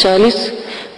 40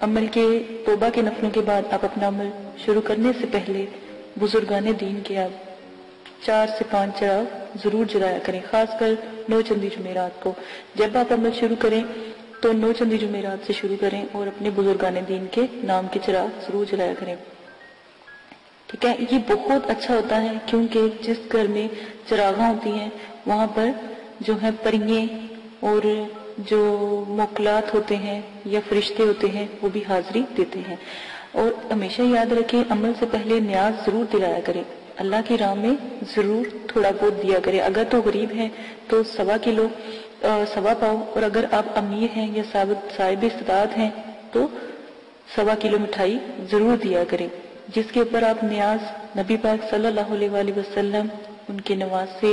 عمل کے توبہ کے نفلوں کے بعد آپ اپنا عمل شروع کرنے سے پہلے بزرگان دین کے آپ 4 سے 5 چراغ ضرور جلایا کریں، خاص کر 9 چندی جمعرات کو جب آپ عمل شروع کریں تو 9 چندی جمعرات سے شروع کریں اور اپنے بزرگان دین کے نام کے چراغ ضرور جلایا کریں، ٹھیک ہے۔ یہ بہت اچھا ہوتا ہے کیونکہ جس گھر میں چراغاں ہوتی ہیں وہاں پر جو ہے پریے اور جو موکلات ہوتے ہیں یا فرشتے ہوتے ہیں وہ بھی حاضری دیتے ہیں۔ اور ہمیشہ یاد رکھیں عمل سے پہلے نیاز ضرور دلایا کریں، اللہ کی راہ میں ضرور تھوڑا بہت دیا کریں، اگر تو غریب ہیں تو 1.25 کلو 1.25 پاؤ، اور اگر آپ امیر ہیں یا صاحب استطاعت ہیں تو 1.25 کلو مٹھائی ضرور دیا کریں، جس کے اوپر آپ نیاز نبی پاک صلی اللہ علیہ وآلہ وسلم، ان کے نواسے،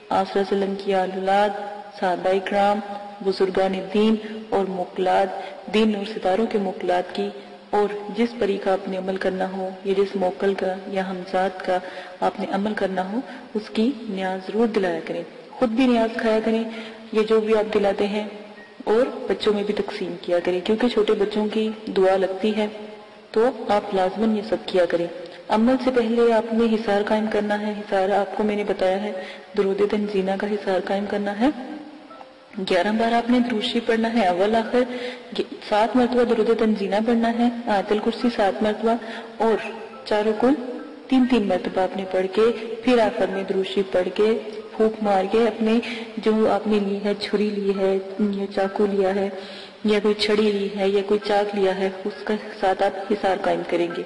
آپ صلی اللہ علیہ وسلم کی اولاد، صحابہ اکرام، بزرگان دین اور موکلات، دین اور ستاروں کے موکلات کی، اور جس پری کا آپ نے عمل کرنا ہو یا جس موکل کا یا ہمزاد کا آپ نے عمل کرنا ہو اس کی نیاز ضرور دلایا کریں، خود بھی نیاز کھایا کریں یہ جو بھی آپ دلاتے ہیں، اور بچوں میں بھی تقسیم کیا کریں کیونکہ چھوٹے بچوں کی دعا لگتی ہے، تو آپ لازماً یہ سب کیا کریں۔ عمل سے پہلے آپ نے حصار قائم کرنا ہے، حصار آپ کو میں نے بتایا ہے درود تنزینہ کا حصار قائم کرنا ہے، 11 بار آپ نے درود شریف پڑھنا ہے، اول آخر 7 مرتبہ درود تنزینہ پڑھنا ہے، آیت الکرسی 7 مرتبہ، اور چاروں کل 3 مرتبہ آپ نے پڑھ کے پھر آخر میں درود شریف پڑھ کے پھونک مار کے اپنے جو آپ نے لی ہے، چھری لی ہے یا چاقو لیا ہے یا کوئی چھڑی لی ہے یا کوئی چاک لیا ہے، اس کا ساتھ آپ حصار قائم کریں گے،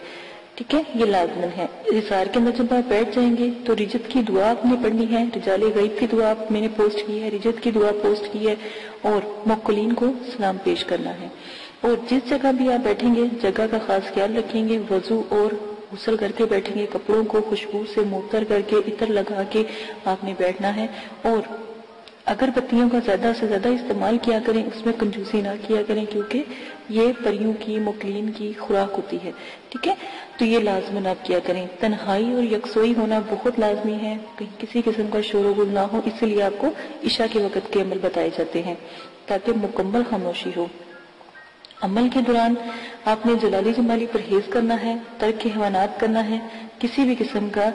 ٹھیک ہے۔ یہ لازمن ہے۔ حصار کے اندر جب آپ بیٹھ جائیں گے تو رجت کی دعا آپ نے پڑھنی ہے، رجال غیب کی دعا میں نے پوسٹ کی ہے، رجت کی دعا پوسٹ کی ہے، اور موکلین کو سلام پیش کرنا ہے، اور جس جگہ بھی آپ بیٹھیں گے جگہ کا خاص خیال رکھیں گے، وضو اور غسل کر کے بیٹھیں گے، کپڑوں کو خوشبو سے معطر کر کے عطر لگا کے آپ نے بیٹھنا ہے، اور اگر بتیوں کا زیادہ سے زیادہ استعمال کیا کریں، اس میں کنجوسی نہ کیا کریں کیونکہ یہ پریوں کی موکلین کی خوراک ہوتی ہے، ٹھیک ہے۔ تو یہ لازماً آپ کیا کریں۔ تنہائی اور یکسوئی ہونا بہت لازمی ہے، کہیں کسی قسم کا شور و غل نہ ہو، اس لیے آپ کو عشاء کے وقت کے عمل بتائے جاتے ہیں تاکہ مکمل خاموشی ہو۔ عمل کے دوران آپ نے جلالی جمالی پرہیز کرنا ہے، ترک حیوانات کرنا ہے، کسی بھی قسم کا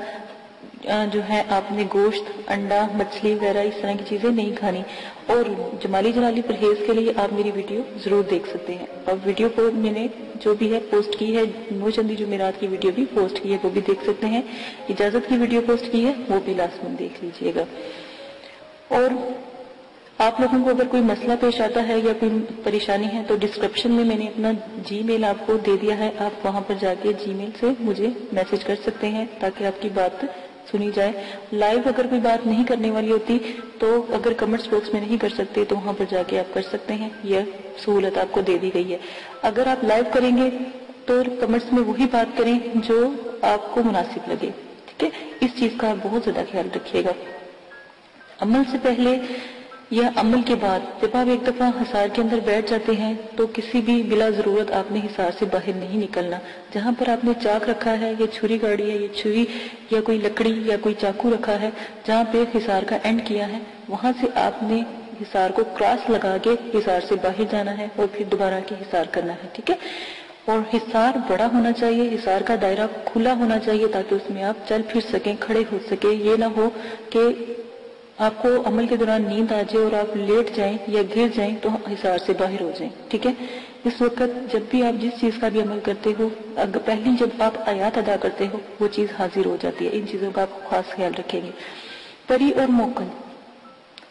جو ہے آپ نے گوشت، انڈا، مچھلی وغیرہ اس طرح کی چیزیں نہیں کھانی، اور جمالی جلالی پرہیز کے لیے آپ میری ویڈیو ضرور دیکھ سکتے ہیں، اور ویڈیو کو میں نے جو بھی ہے پوسٹ کی ہے، 9 چندی جمعرات کی ویڈیو بھی پوسٹ کی ہے، وہ بھی دیکھ سکتے ہیں، اجازت کی ویڈیو پوسٹ کی ہے وہ بھی لازماً دیکھ لیجئے گا۔ اور آپ لوگوں کو اگر کوئی مسئلہ پیش آتا ہے یا کوئی پریشانی ہے تو ڈسکرپشن میں نے اپنا جی میل آپ کو دے دیا ہے، آپ وہاں پر جا کے جی میل سے مجھے میسج کر سکتے ہیں تاکہ آپ کی بات سنی جائے۔ لائیو اگر کوئی بات نہیں کرنے والی ہوتی تو اگر کمنٹس باکس میں نہیں کر سکتے تو وہاں پر جا کے آپ کر سکتے ہیں، یہ سہولت آپ کو دے دی گئی ہے۔ اگر آپ لائیو کریں گے تو کمنٹس میں وہی بات کریں جو آپ کو مناسب لگے، ٹھیک ہے۔ اس چیز کا آپ بہت زیادہ خیال رکھیے گا۔ عمل سے پہلے یا عمل کے بعد جب آپ ایک دفعہ حصار کے اندر بیٹھ جاتے ہیں تو کسی بھی بلا ضرورت آپ نے حصار سے باہر نہیں نکلنا۔ جہاں پر آپ نے چاک رکھا ہے یا چھری گاڑی ہے یا چھری یا کوئی لکڑی یا کوئی چاقو رکھا ہے، جہاں پہ حصار کا اینڈ کیا ہے وہاں سے آپ نے حصار کو کراس لگا کے حصار سے باہر جانا ہے اور پھر دوبارہ کے حصار کرنا ہے، ٹھیک ہے۔ اور حصار بڑا ہونا چاہیے، حصار کا دائرہ کھلا ہونا چاہیے تاکہ اس میں آپ چل پھر سکیں، کھڑے ہو سکیں۔ یہ نہ ہو کہ آپ کو عمل کے دوران نیند آ جائے اور آپ لیٹ جائیں یا گر جائیں تو حصار سے باہر ہو جائیں، ٹھیک ہے۔ اس وقت جب بھی آپ جس چیز کا بھی عمل کرتے ہو، پہلی جب آپ آیات ادا کرتے ہو وہ چیز حاضر ہو جاتی ہے، ان چیزوں کا آپ خاص خیال رکھیں گے۔ پری اور موکل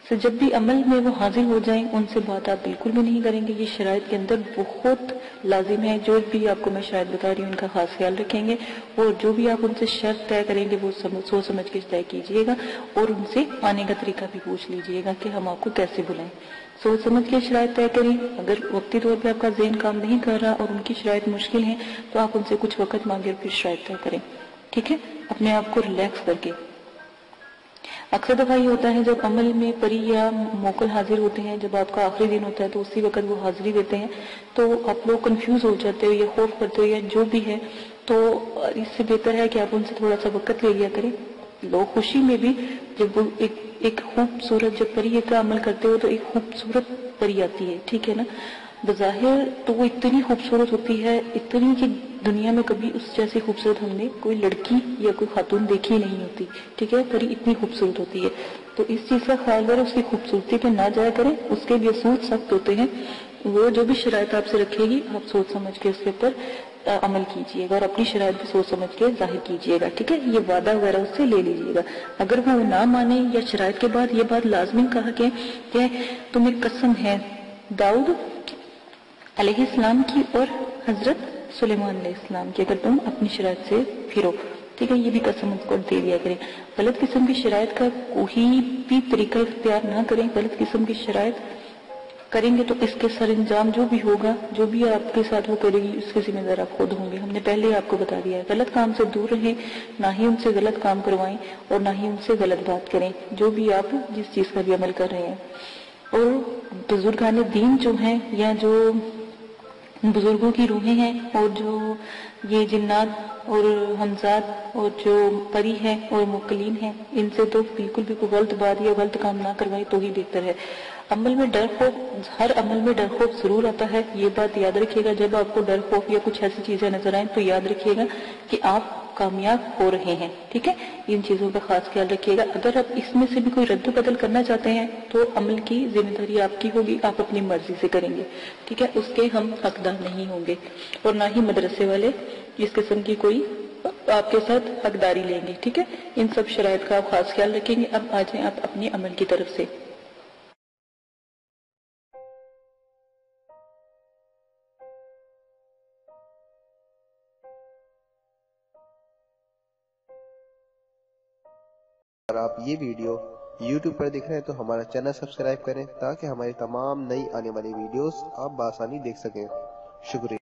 سے جب بھی عمل میں وہ حاضر ہو جائیں ان سے بات آپ بالکل بھی نہیں کریں گے، یہ شرائط کے اندر بہت لازم ہے۔ جو بھی آپ کو میں شرائط بتا رہی ہوں ان کا خاص خیال رکھیں گے، اور جو بھی آپ ان سے شرط طے کریں گے وہ سوچ سمجھ کے طے کیجئے گا، اور ان سے آنے کا طریقہ بھی پوچھ لیجئے گا کہ ہم آپ کو کیسے بلائیں۔ سوچ سمجھ کے شرائط طے کریں، اگر وقتی طور پہ آپ کا ذہن کام نہیں کر رہا اور ان کی شرائط مشکل ہیں تو آپ ان سے کچھ وقت مانگے اور پھر شرائط طے کریں، ٹھیک ہے، اپنے آپ کو ریلیکس کر کے۔ اکثر دفعہ یہ ہوتا ہے جب عمل میں پری یا موکل حاضر ہوتے ہیں، جب آپ کا آخری دن ہوتا ہے تو اسی وقت وہ حاضری دیتے ہیں تو آپ لوگ کنفیوز ہو جاتے ہو یا خوف کرتے ہو یا جو بھی ہے، تو اس سے بہتر ہے کہ آپ ان سے تھوڑا سا وقت لے لیا کریں۔ لوگ خوشی میں بھی جب وہ ایک خوبصورت جب پری کا عمل کرتے ہو تو ایک خوبصورت پری آتی ہے، ٹھیک ہے نا، بظاہر تو وہ اتنی خوبصورت ہوتی ہے، اتنی کہ دنیا میں کبھی اس جیسی خوبصورت ہم نے کوئی لڑکی یا کوئی خاتون دیکھی نہیں ہوتی، ٹھیک ہے، پری اتنی خوبصورت ہوتی ہے۔ تو اس چیز کا خیال کریں، اس کی خوبصورتی پہ نہ جایا کریں، اس کے بھی اصول سخت ہوتے ہیں، وہ جو بھی شرائط آپ سے رکھے گی آپ سوچ سمجھ کے اس کے اوپر عمل کیجئے گا، اور اپنی شرائط بھی سوچ سمجھ کے ظاہر کیجئے گا، ٹھیک ہے۔ یہ وعدہ وغیرہ اس سے لے لیجئے گا۔ اگر وہ نہ مانے یا شرائط کے بعد یہ بات لازمی کہا کہ تمہیں قسم ہے داؤد علیہ السلام کی اور حضرت سلیمان علیہ السلام کی، اگر تم اپنی شرائط سے پھرو، ٹھیک ہے، یہ بھی قسم اس کو دے دیا کریں۔ غلط قسم کی شرائط کا کوئی بھی طریقہ اختیار نہ کریں۔ غلط قسم کی شرائط کریں گے تو اس کے سر انجام جو بھی ہوگا، جو بھی آپ کے ساتھ وہ کرے گی، اس کے ذمہ دار آپ خود ہوں گے۔ ہم نے پہلے ہی آپ کو بتا دیا ہے، غلط کام سے دور رہیں، نہ ہی ان سے غلط کام کروائیں اور نہ ہی ان سے غلط بات کریں، جو بھی آپ جس چیز کا بھی عمل کر رہے ہیں۔ اور بزرگان دین جو ہیں یا جو بزرگوں کی روحیں ہیں اور جو یہ جنات اور حمزات اور جو پری ہیں اور مقلین ہیں، ان سے تو بالکل بھی کوئی غلط بات یا غلط کام نہ کروائیں تو ہی بہتر ہے۔ عمل میں ڈر خوف، ہر عمل میں ڈر خوف ضرور آتا ہے، یہ بات یاد رکھیے گا۔ جب آپ کو ڈر خوف یا کچھ ایسی چیزیں نظر آئیں تو یاد رکھیے گا کہ آپ کامیاب ہو رہے ہیں، ٹھیک ہے، ان چیزوں کا خاص خیال رکھیے گا۔ اگر آپ اس میں سے بھی کوئی رد و بدل کرنا چاہتے ہیں تو عمل کی ذمہ داری آپ کی ہوگی، آپ اپنی مرضی سے کریں گے، ٹھیک ہے، اس کے ہم حقدار نہیں ہوں گے، اور نہ ہی مدرسے والے اس قسم کی کوئی آپ کے ساتھ حقداری لیں گے، ٹھیک ہے۔ ان سب شرائط کا آپ خاص خیال رکھیں گے۔ اب آ جائیں آپ اپنے عمل کی طرف سے۔ اگر آپ یہ ویڈیو YouTube پر دیکھ رہے ہیں تو ہمارا چینل سبسکرائب کریں تاکہ ہماری تمام نئی آنے والی ویڈیوز آپ بآسانی دیکھ سکیں۔ شکریہ۔